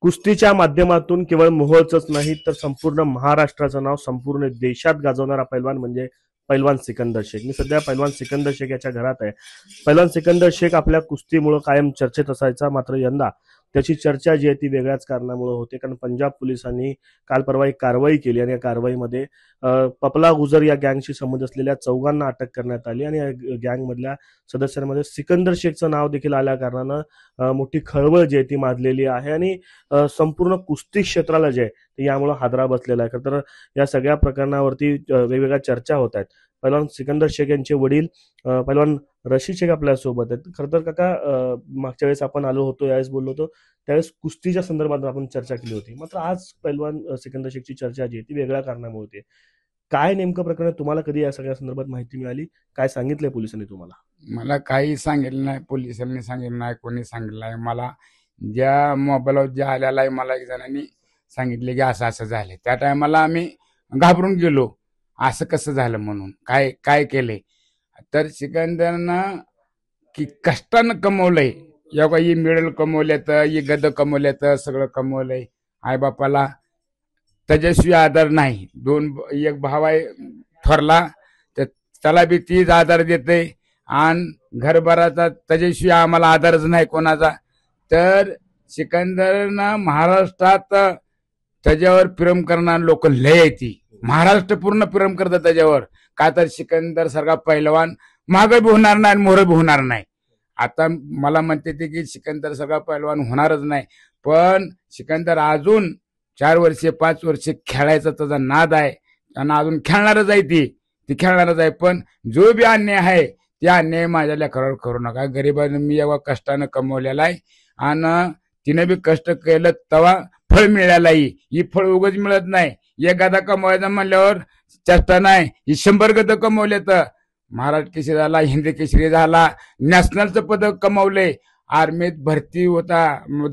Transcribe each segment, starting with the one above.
कुस्तीच्या माध्यमातून केवळ मोहोळचंच नाही तर संपूर्ण महाराष्ट्राचं नाव संपूर्ण देशात गाजवणारा पैलवान म्हणजे पैलवान सिकंदर शेख. मी सध्या पैलवान सिकंदर शेख याच्या घरात आहे. पैलवान सिकंदर शेख आपल्या कुस्तीमुळे कायम चर्चेत असायचा, मात्र यंदा त्याची चर्चा जी आहे ती वेगळ्याच कारणामुळे होते. कारण पंजाब पोलिसांनी काल परवा एक कारवाई केली आणि या कारवाईमध्ये पपला गुजर या गँगशी संबंध असलेल्या चौघांना अटक करण्यात आली आणि या गँगमधल्या सदस्यांमध्ये सिकंदर शेखचं नाव देखील आल्या कारणानं मोठी खळबळ जी आहे ती माजलेली आहे आणि संपूर्ण कुस्ती क्षेत्राला जे आहे ते यामुळे हादरा बसलेला आहे. खरं तर या सगळ्या प्रकरणावरती वेगवेगळ्या चर्चा होत आहेत. पैलवान सिकंदर शेख यांचे वडील पैलवान रशीद शेख आपल्या सोबत आहेत. खरं तर काका, मागच्या वेळेस आपण आलो होतो, यावेळेस बोललो होतो, त्यावेळेस कुस्तीच्या संदर्भात आपण चर्चा केली होती. मात्र आज पैलवान सिकंदर शेखची चर्चा जी आहे ती वेगळ्या कारणामुळे होते. काय नेमकं प्रकरण, तुम्हाला कधी या सगळ्या संदर्भात माहिती मिळाली? काय सांगितलंय पोलिसांनी तुम्हाला? मला काही सांगितलं नाही, पोलिसांनी सांगितलं नाही, कोणी सांगितलं नाही. मला ज्या मोबाईलवर जे आलेला आहे मला एक जणांनी सांगितले की असं असं झालं. त्या टायमाला आम्ही घाबरून गेलो, असं कसं झालं म्हणून. काय काय केलंय तर सिकंदरनं की कष्टानं कमवलंय. एवढा ही मिळेल कमवल्यात, ही गद कमवल्यात, सगळं कमवलंय. आईबापाला त्याच्याशिवाय आधार नाही. एक भाव आहे थोरला, त्याला बी तीच आधार देते आणि घरभराचा त्याच्याशिवाय आम्हाला आधारच नाही कोणाचा. तर सिकंदरनं महाराष्ट्रात त्याच्यावर प्रेम करणारे लोक लय आहे. ती महाराष्ट्र पूर्ण प्रेम करतात त्याच्यावर. का तर सिकंदर सारखा पैलवान मागे बी होणार नाही, मोहर बी होणार नाही. आता मला म्हणते ते की सिकंदर सारखा पैलवान होणारच नाही, पण सिकंदर अजून 4 वर्षे 5 वर्षे खेळायचा त्याचा नाद आहे आणि अजून खेळणारच आहे. ती खेळणारच आहे. पण जो बी अन्याय आहे त्या अन्याय माझ्या लेकरावर करू नका. गरीबाने मी एवढा कष्टानं कमवलेला आहे आणि तिने बी कष्ट केलं तेव्हा फळ मिळालं आहे. ही फळ उगाच मिळत नाही. एक गदा कमवायचा म्हणल्यावर चेष्टा नाही. ही 100 गदा कमवले तर महाराष्ट्र केसरी झाला, हिंदी केसरी झाला, नॅशनलचं पदक कमवले, आर्मीत भरती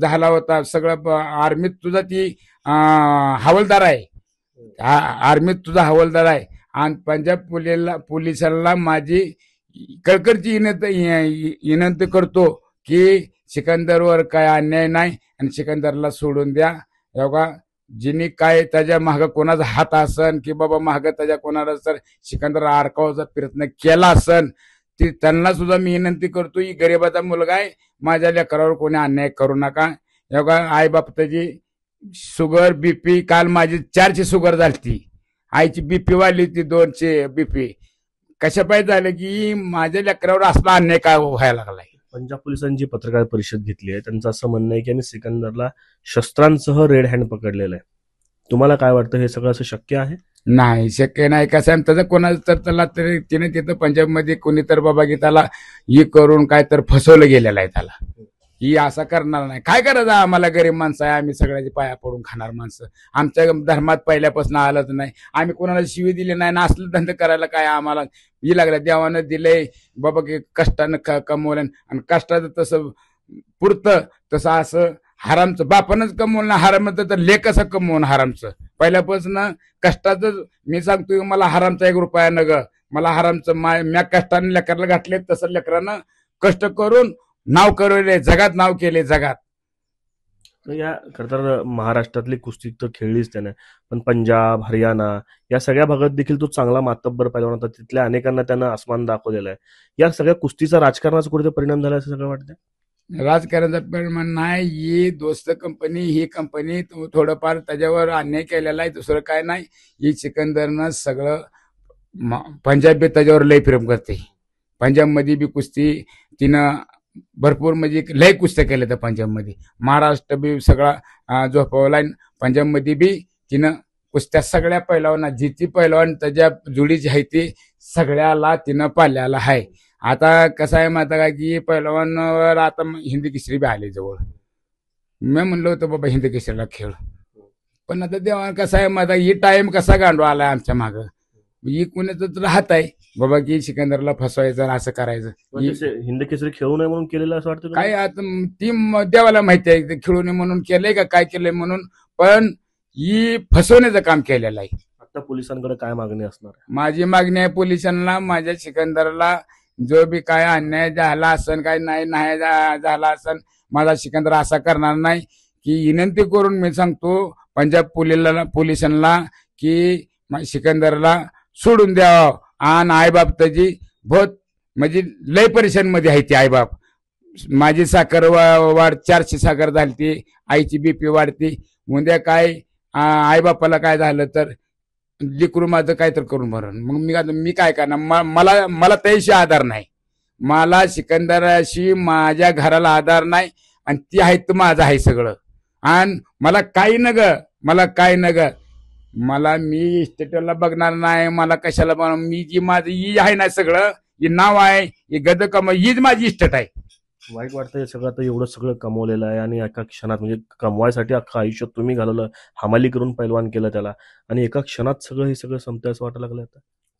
झाला होता. सगळं आर्मीत तुझा ती हवालदार आहे, आर्मीत तुझा हवालदार आहे. आणि पंजाब पोलिसांना माझी कळकळची विनंती करतो की सिकंदरवर काय अन्याय नाही आणि सिकंदरला सोडून द्या. एवढा जिनी काय त्याच्या मागं कोणाचा हात असन की बाबा मागं त्याच्या कोणाला जर सिकंदर अडकावायचा प्रयत्न केला असन ती त्यांना सुद्धा मी विनंती करतो. ही गरीबाचा मुलगा आहे, माझ्या लेकरावर कोणी अन्याय करू नका. एवढा आई बाप त्याची शुगर बीपी, काल माझी 400 शुगर झाली. आईची बीपी वाढली होती 200 बीपी. कशा पाहिजे झालं की माझ्या लेकरावर असला अन्याय काय व्हायला लागलाय. पंजाब पोलिसांची पत्रकार परिषद घेतली आहे, त्यांचं असं म्हणणं आहे की आम्ही सिकंदरला शस्त्रांसह रेड हँड पकडलेलं आहे. तुम्हाला काय वाटतं, हे सगळं असं शक्य आहे? नाही, शक्य नाही. कसं आहे त्याचं कोणाचं तर त्याला तरी तिने तिथं पंजाबमध्ये कोणी तर बाबा की त्याला ही करून काय तर फसवलं गेलेलं आहे. त्याला ही असं करणार नाही. काय करायचं, आम्हाला गरीब माणसं आहे, आम्ही सगळ्याची पाया पडून खाणार माणसं. आमच्या धर्मात पहिल्यापासून आलंच नाही. आम्ही कोणाला शिवी दिली नाही ना असलं धंदे करायला काय आम्हाला ही लागलं. देवानं दिलंय बाबा की कष्टानं कमवलं आणि कष्टाचं तसं पुरतं तसं असं हरामचं बापानंच कमवलं. हरामचं तर लेख कसं कमवून हरामचं पहिल्यापासून कष्टाचं. मी सांगतोय मला हरामचा 1 रुपया न ग, मला हरामचं म्या कष्टाने लेकराला घातले तसं लेकरानं कष्ट करून नाव करवले, जगात नाव केले जगात. या खरं तर महाराष्ट्रातली कुस्ती तर खेळलीच त्याने, पण पंजाब, हरियाणा या सगळ्या भागात देखील तो चांगला मातब्बर पैलवान होता. तिथल्या अनेकांना त्यानं आसमान दाखवलेला आहे. या सगळ्या कुस्तीचा राजकारणाचा कुठे परिणाम झाला असं सगळं वाटतं? राजकारणाचा परिणाम नाही. ही दोस्त कंपनी, ही कंपनी थोडंफार त्याच्यावर अन्याय केलेला आहे, दुसरं काय नाही. ही सिकंदरनं सगळं पंजाब त्याच्यावर लय प्रेम करते. पंजाबमध्ये बी कुस्ती तिनं भरपूर म्हणजे लय कुस्त्या केल्या त्या पंजाबमध्ये. महाराष्ट्र बी सगळा झोपवला. पंजाबमध्ये बी तिनं कुस्त्या सगळ्या पैलवाना जिती पैलवान त्याच्या जुडीची आहे ती सगळ्याला तिनं पाल्याला आहे. आता कसं आहे माहिती का की पैलवानवर आता हिंदी केसरी बी आले जवळ. मी म्हणलं होतं बाबा हिंदी केसरीला खेळ, पण आता देवा कसं आहे माहिती ही टाइम कसा गांडवा आलाय आमच्या मागं. ही कुणाच राहत आहे बाबा की सिकंदरला फसवायचं असं करायचं. हिंदी केसरी खेळू नये म्हणून केलेलं असं वाटतं काय? आता ती देवाला माहिती आहे खेळू नये म्हणून केलंय का काय केलंय म्हणून, पण ही फसवण्याचं काम केलेलं आहे. आता पोलिसांकडे काय मागणी असणार? माझी मागणी आहे पोलिसांना, माझ्या सिकंदरला जो बी काय अन्याय झाला असन, काय नाही झाला असन, माझा सिकंदर असा करणार नाही की विनंती करून मी सांगतो पंजाब पोलिसांना की सिकंदरला सोडून द्यावं. आणि आईबाप त्याची बहुत म्हणजे लय परेशान मध्ये आहे ती आईबाप. माझी साखर वाढ 400 साखर झाली, आईची बीपी वाढती. उद्या काय आईबापाला काय झालं तर लेकरू माझं काय तर करून भरण. मग मी काय करणार. मला त्याशी आधार नाही. मला सिकंदराशी माझ्या घराला आधार नाही. आणि ती आहे तर माझं आहे सगळं. आणि मला काही न ग मला मी इस्टेटला बघणार नाही. मला कशाला बघणार. मी जी माझं ही आहे ना सगळं, ही नाव आहे, ही गद कमाई, हीच माझी इस्टेट आहे. वाईट वाटतं हे सगळं. आता एवढं सगळं कमवलेलं आहे आणि एका क्षणात म्हणजे कमवायसाठी अख्खं आयुष्य तुम्ही घालवलं, हमाली करून पैलवान केलं त्याला, आणि एका क्षणात सगळं हे सगळं संपतंय असं वाटायला लागलं आता.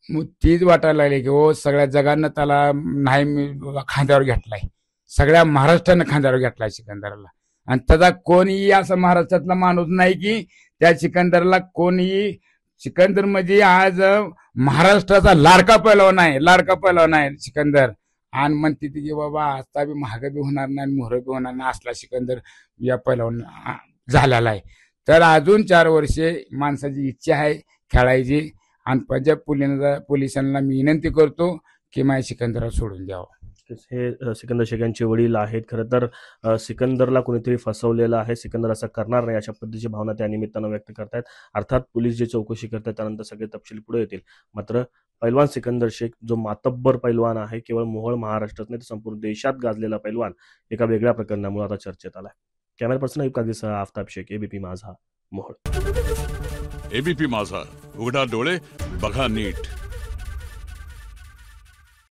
मग तीच वाटायला लागली की हो सगळ्या जगानं त्याला नाही मी खांद्यावर घेतलाय. सगळ्या महाराष्ट्रानं खांद्यावर घेतलाय सिकंदरला. आणि त्याचा कोणीही असा महाराष्ट्रातला माणूस नाही की त्या सिकंदरला कोणीही. सिकंदर म्हणजे आज महाराष्ट्राचा लाडका पैलवान आहे सिकंदर. आणि म्हणते की बाबा आता बी महाग बी होणार नाही, मोहर बी होणार नाही, असला सिकंदर या पैलवान झालेला आहे. तर अजून 4 वर्षे माणसाची इच्छा आहे खेळायची. आणि पंजाब पोलिसांना मी विनंती करतो की माझ्या सिकंदरला सोडून द्यावं. हे सिकंदर शेख यांचे वडील आहेत. खरं तर सिकंदरला कोणीतरी फसवलेलं आहे. सिकंदर असं करणार नाही अशा पद्धतीची भावना त्या निमित्तानं व्यक्त करतायत. अर्थात पोलीस जे चौकशी करतात त्यानंतर सगळे तपशील पुढे येतील. मात्र पैलवान सिकंदर शेख जो मातब्बर पैलवान आहे, केवळ मोहोळ महाराष्ट्रात नाही तर संपूर्ण देशात गाजलेला पैलवान, एका वेगळ्या प्रकरणामुळे आता चर्चेत आलाय. कॅमेरा पर्सन अयूब कागदीसह आफताब शेख, एबीपी माझा, मोहोळ. एबीपी माझा, उघडा डोळे बघा नीट.